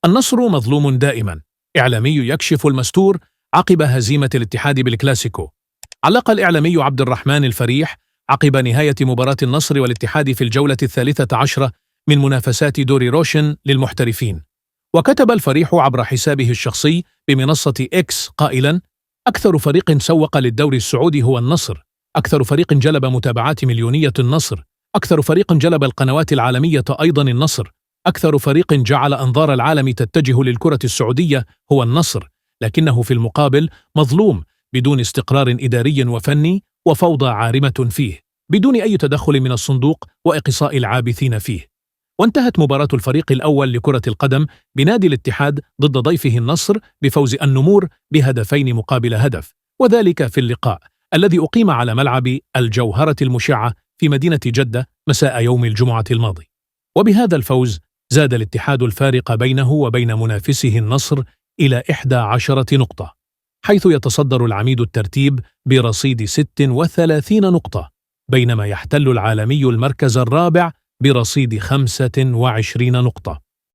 النصر مظلوم دائما. إعلامي يكشف المستور عقب هزيمة الاتحاد بالكلاسيكو. علق الإعلامي عبد الرحمن الفريح عقب نهاية مباراة النصر والاتحاد في الجولة 13 من منافسات دوري روشن للمحترفين. وكتب الفريح عبر حسابه الشخصي بمنصة إكس قائلا: أكثر فريق سوق للدوري السعودي هو النصر، أكثر فريق جلب متابعات مليونية النصر، أكثر فريق جلب القنوات العالمية أيضا النصر، أكثر فريق جعل أنظار العالم تتجه للكرة السعودية هو النصر، لكنه في المقابل مظلوم بدون استقرار إداري وفني وفوضى عارمة فيه، بدون أي تدخل من الصندوق وإقصاء العابثين فيه. وانتهت مباراة الفريق الأول لكرة القدم بنادي الاتحاد ضد ضيفه النصر بفوز النمور بهدفين مقابل هدف، وذلك في اللقاء الذي أقيم على ملعب الجوهرة المشعة في مدينة جدة مساء يوم الجمعة الماضي. وبهذا الفوز زاد الاتحاد الفارق بينه وبين منافسه النصر إلى 11 نقطة، حيث يتصدر العميد الترتيب برصيد 36 نقطة، بينما يحتل العالمي المركز الرابع برصيد 25 نقطة.